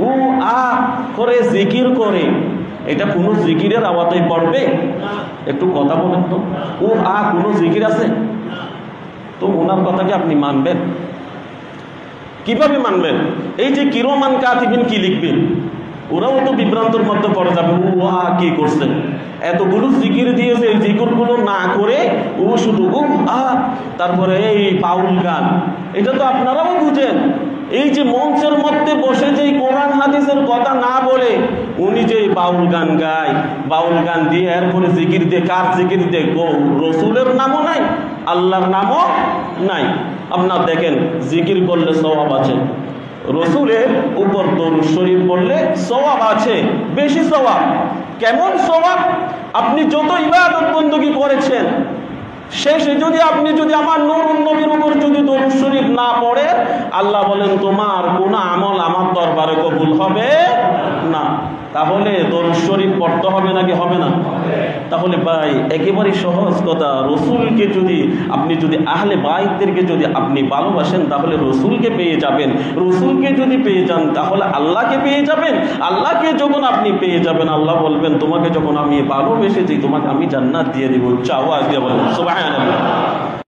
উ আ করে জিকির করে, এটা কোনো জিকিরের আওতায় পড়বে? একটু কথা বলেন তো, উ আ কোনো জিকির আছে? তো ওনার কথাকে আপনি মানবেন? কিভাবে মানবেন? এই যে কিরমান কাতিবিন কি লিখবেন, ওরাও তো বিভ্রান্তর মধ্যে পড়ে যাবে। ও কি করছেন, এতগুলো জিকির দিয়েছে, এই জিকিরগুলো না করে ও শুধু তারপরে এই বাউল গান, এটা তো আপনারাও বুঝেন। এই যে মঞ্চের মধ্যে বসে যে কোরআন হাদিসের কথা না বলে উনি যে বাউল গান গায়, বাউল গান দিয়ে এরপরে জিকির দিয়ে, কার জিকির দিয়ে? রসুলের নামও নাই, আল্লাহর নামও নাই। আপনার দেখেন, জিকির করলে সওয়াব আছে, রসুলের উপর দরুদ শরীফ পড়লে সওয়াব আছে, বেশি সওয়াব। কেমন সওয়াব? আপনি যত ইবাদত বندگی করেছেন, শেষে যদি আপনি আমার নূরুন নবীর উপর যদি দরুদ শরীফ না পড়ে, আল্লাহ বলেন তোমার কোন আমল আমার দরবারে কবুল হবে না। তাহলে দরুদ শরীফ পড়তে হবে নাকি হবে না? তাহলে ভাই একেবারে সহজ কথা, রসুলকে যদি আপনি আহলে বাইতদেরকে যদি আপনি ভালোবাসেন, তাহলে রসুলকে পেয়ে যাবেন। রসুলকে যদি পেয়ে যান, তাহলে আল্লাহকে পেয়ে যাবেন। আল্লাহকে যখন আপনি পেয়ে যাবেন, আল্লাহ বলবেন তোমাকে যখন আমি ভালোবেসেছি, তোমাকে আমি জান্নাত দিয়ে দিব, চাও আজকে বলেন সুবহানাল্লাহ।